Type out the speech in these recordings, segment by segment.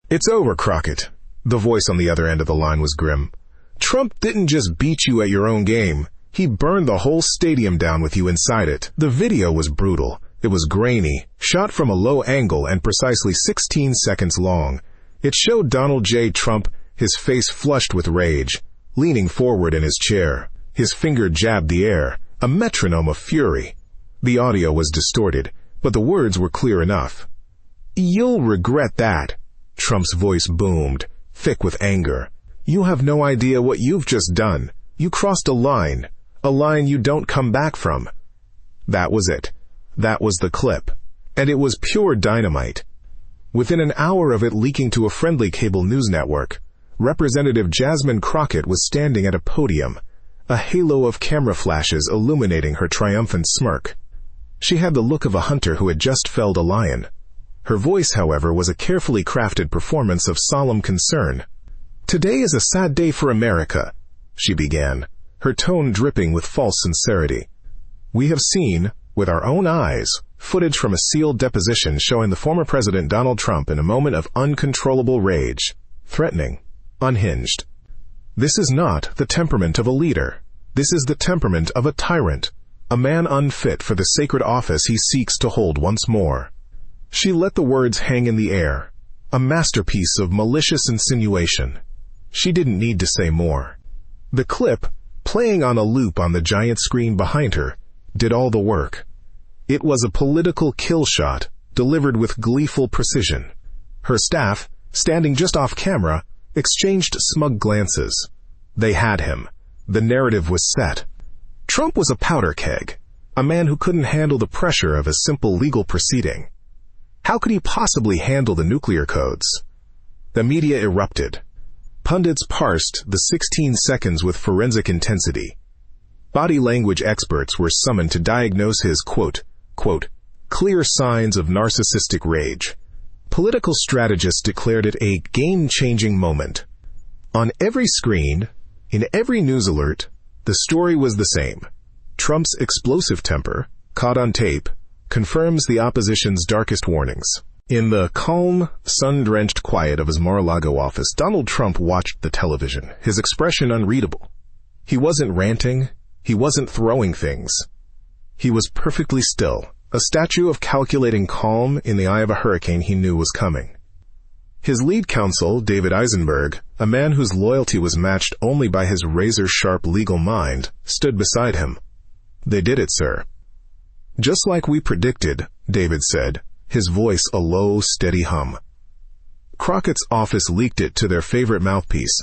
"It's over, Crockett." The voice on the other end of the line was grim. "Trump didn't just beat you at your own game. He burned the whole stadium down with you inside it." The video was brutal. It was grainy, shot from a low angle and precisely 16 seconds long. It showed Donald J. Trump, his face flushed with rage, leaning forward in his chair. His finger jabbed the air, a metronome of fury. The audio was distorted, but the words were clear enough. "You'll regret that," Trump's voice boomed, thick with anger. "You have no idea what you've just done. You crossed a line you don't come back from." That was it. That was the clip. And it was pure dynamite. Within an hour of it leaking to a friendly cable news network, Representative Jasmine Crockett was standing at a podium, a halo of camera flashes illuminating her triumphant smirk. She had the look of a hunter who had just felled a lion. Her voice, however, was a carefully crafted performance of solemn concern. "Today is a sad day for America," she began, her tone dripping with false sincerity. "We have seen, with our own eyes, footage from a sealed deposition showing the former President Donald Trump in a moment of uncontrollable rage, threatening, unhinged. This is not the temperament of a leader. This is the temperament of a tyrant, a man unfit for the sacred office he seeks to hold once more." She let the words hang in the air, a masterpiece of malicious insinuation. She didn't need to say more. The clip, playing on a loop on the giant screen behind her, did all the work. It was a political kill shot, delivered with gleeful precision. Her staff, standing just off camera, exchanged smug glances. They had him. The narrative was set. Trump was a powder keg, a man who couldn't handle the pressure of a simple legal proceeding. How could he possibly handle the nuclear codes? The media erupted. Pundits parsed the 16 seconds with forensic intensity. Body language experts were summoned to diagnose his, quote, "clear signs of narcissistic rage." Political strategists declared it a game-changing moment. On every screen, in every news alert, the story was the same. Trump's explosive temper, caught on tape, confirms the opposition's darkest warnings. In the calm, sun-drenched quiet of his Mar-a-Lago office, Donald Trump watched the television, his expression unreadable. He wasn't ranting. He wasn't throwing things. He was perfectly still, a statue of calculating calm in the eye of a hurricane he knew was coming. His lead counsel, David Eisenberg, a man whose loyalty was matched only by his razor-sharp legal mind, stood beside him. "They did it, sir." "Just like we predicted," David said, his voice a low, steady hum. Crockett's office leaked it to their favorite mouthpiece.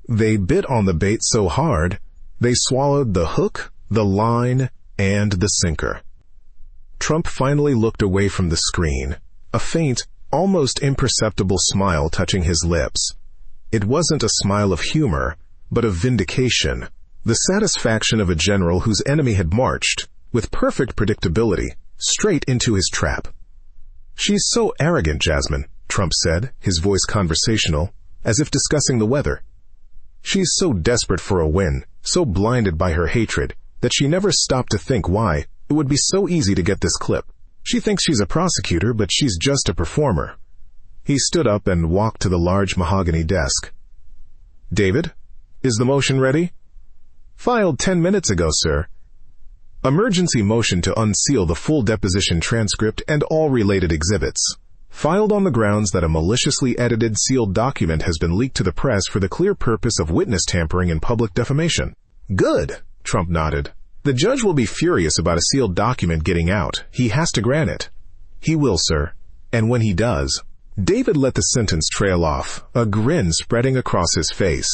"They bit on the bait so hard, they swallowed the hook, the line, and the sinker." Trump finally looked away from the screen, a faint, almost imperceptible smile touching his lips. It wasn't a smile of humor, but of vindication, the satisfaction of a general whose enemy had marched, with perfect predictability, straight into his trap. "She's so arrogant, Jasmine," Trump said, his voice conversational, as if discussing the weather. "She's so desperate for a win, so blinded by her hatred, that she never stopped to think why it would be so easy to get this clip. She thinks she's a prosecutor, but she's just a performer." He stood up and walked to the large mahogany desk. "David, is the motion ready?" "Filed 10 minutes ago, sir." "Emergency motion to unseal the full deposition transcript and all related exhibits. Filed on the grounds that a maliciously edited sealed document has been leaked to the press for the clear purpose of witness tampering and public defamation." "Good," Trump nodded. "The judge will be furious about a sealed document getting out. He has to grant it." "He will, sir. And when he does..." David let the sentence trail off, a grin spreading across his face.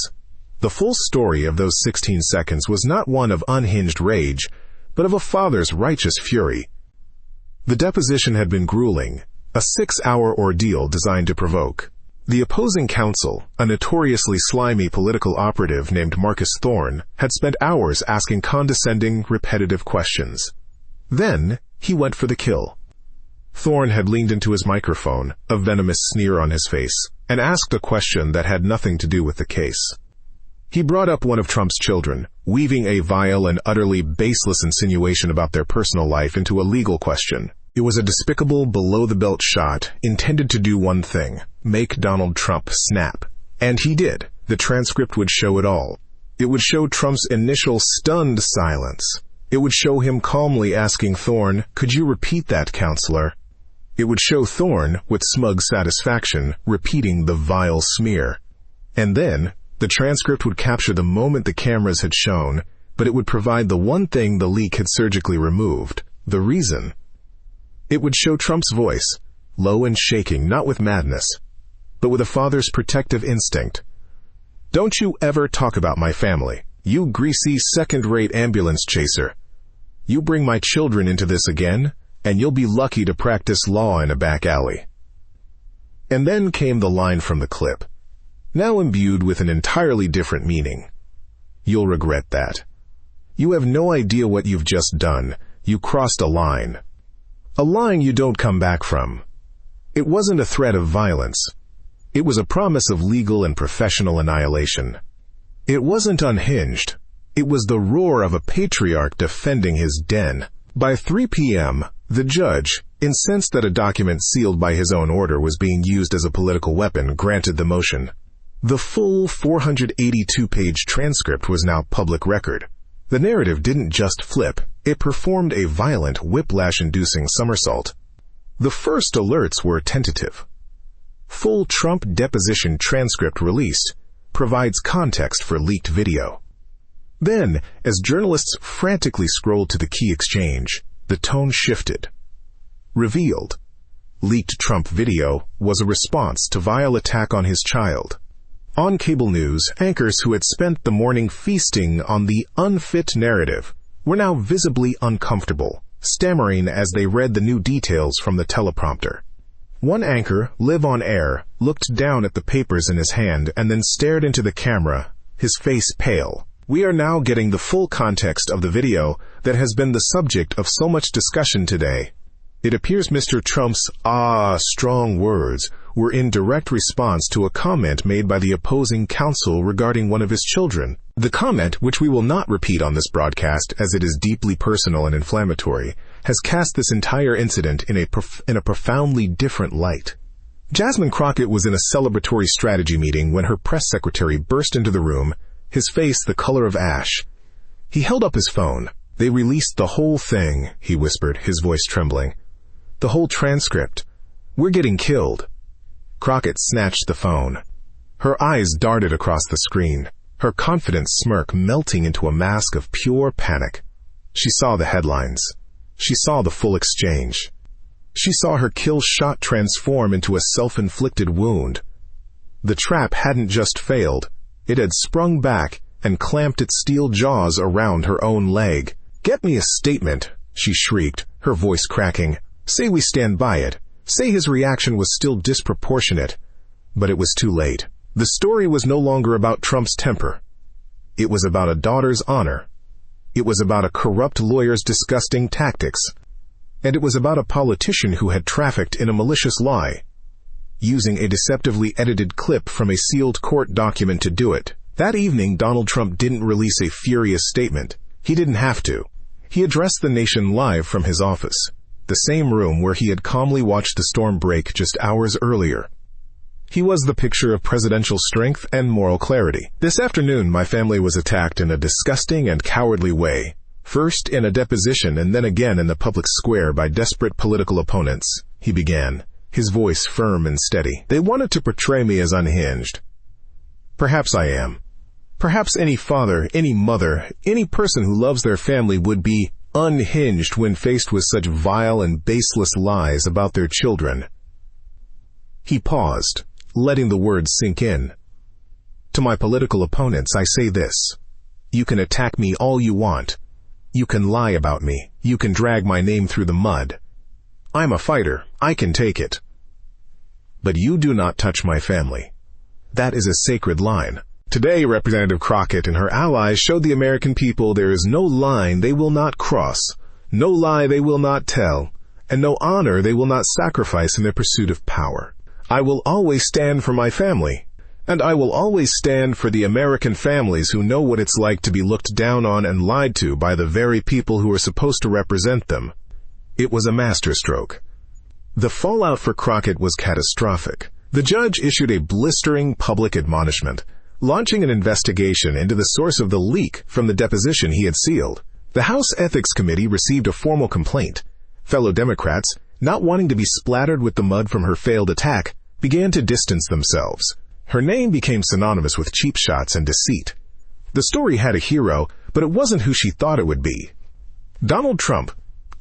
The full story of those 16 seconds was not one of unhinged rage, but of a father's righteous fury. The deposition had been grueling, a 6-hour ordeal designed to provoke. The opposing counsel, a notoriously slimy political operative named Marcus Thorne, had spent hours asking condescending, repetitive questions. Then, he went for the kill. Thorne had leaned into his microphone, a venomous sneer on his face, and asked a question that had nothing to do with the case. He brought up one of Trump's children, weaving a vile and utterly baseless insinuation about their personal life into a legal question, It was a despicable, below-the-belt shot intended to do one thing: make Donald Trump snap. And he did. The transcript would show it all. It would show Trump's initial stunned silence. It would show him calmly asking Thorne, "Could you repeat that, counselor?" It would show Thorne, with smug satisfaction, repeating the vile smear. And then, the transcript would capture the moment the cameras had shown, but it would provide the one thing the leak had surgically removed: the reason. It would show Trump's voice, low and shaking, not with madness, but with a father's protective instinct. "Don't you ever talk about my family, you greasy second-rate ambulance chaser. You bring my children into this again, and you'll be lucky to practice law in a back alley." And then came the line from the clip, now imbued with an entirely different meaning. "You'll regret that. You have no idea what you've just done. You crossed a line. A line you don't come back from." It wasn't a threat of violence. It was a promise of legal and professional annihilation. It wasn't unhinged. It was the roar of a patriarch defending his den. By 3 p.m., the judge, incensed that a document sealed by his own order was being used as a political weapon, granted the motion. The full 482-page transcript was now public record. The narrative didn't just flip, it performed a violent, whiplash-inducing somersault. The first alerts were tentative. Full Trump deposition transcript released, provides context for leaked video. Then, as journalists frantically scrolled to the key exchange, the tone shifted. Revealed. Leaked Trump video was a response to vile attack on his child. On cable news, anchors who had spent the morning feasting on the unfit narrative were now visibly uncomfortable, stammering as they read the new details from the teleprompter. One anchor, live on air, looked down at the papers in his hand and then stared into the camera, his face pale. "We are now getting the full context of the video that has been the subject of so much discussion today. It appears Mr. Trump's strong words were in direct response to a comment made by the opposing counsel regarding one of his children. The comment, which we will not repeat on this broadcast as it is deeply personal and inflammatory, has cast this entire incident in a profoundly different light." Jasmine Crockett was in a celebratory strategy meeting when her press secretary burst into the room, his face the color of ash. He held up his phone. "They released the whole thing," he whispered, his voice trembling. "The whole transcript. We're getting killed." Crockett snatched the phone. Her eyes darted across the screen, her confident smirk melting into a mask of pure panic. She saw the headlines. She saw the full exchange. She saw her kill shot transform into a self-inflicted wound. The trap hadn't just failed. It had sprung back and clamped its steel jaws around her own leg. "Get me a statement," she shrieked, her voice cracking. "Say we stand by it. Say his reaction was still disproportionate." But it was too late. The story was no longer about Trump's temper. It was about a daughter's honor. It was about a corrupt lawyer's disgusting tactics. And it was about a politician who had trafficked in a malicious lie, using a deceptively edited clip from a sealed court document to do it. That evening, Donald Trump didn't release a furious statement. He didn't have to. He addressed the nation live from his office, the same room where he had calmly watched the storm break just hours earlier. He was the picture of presidential strength and moral clarity. "This afternoon, my family was attacked in a disgusting and cowardly way, first in a deposition and then again in the public square by desperate political opponents," he began, his voice firm and steady. "They wanted to portray me as unhinged. Perhaps I am. Perhaps any father, any mother, any person who loves their family would be unhinged when faced with such vile and baseless lies about their children." He paused, letting the words sink in. "To my political opponents, I say this. You can attack me all you want. You can lie about me. You can drag my name through the mud. I'm a fighter. I can take it. But you do not touch my family. That is a sacred line." Today, Representative Crockett and her allies showed the American people there is no line they will not cross, no lie they will not tell, and no honor they will not sacrifice in their pursuit of power. "I will always stand for my family, and I will always stand for the American families who know what it's like to be looked down on and lied to by the very people who are supposed to represent them. It was a masterstroke. The fallout for Crockett was catastrophic. The judge issued a blistering public admonishment, launching an investigation into the source of the leak from the deposition he had sealed. The House Ethics Committee received a formal complaint. Fellow Democrats, not wanting to be splattered with the mud from her failed attack, began to distance themselves. Her name became synonymous with cheap shots and deceit. The story had a hero, but it wasn't who she thought it would be. Donald Trump,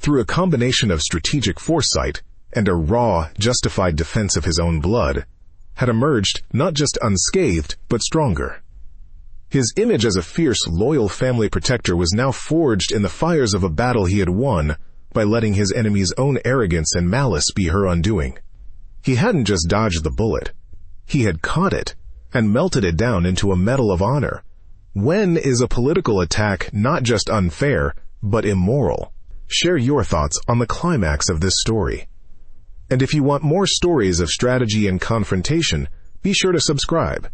through a combination of strategic foresight and a raw, justified defense of his own blood, had emerged not just unscathed, but stronger. His image as a fierce, loyal family protector was now forged in the fires of a battle he had won by letting his enemy's own arrogance and malice be her undoing. He hadn't just dodged the bullet. He had caught it and melted it down into a medal of honor. When is a political attack not just unfair, but immoral? Share your thoughts on the climax of this story. And if you want more stories of strategy and confrontation, be sure to subscribe.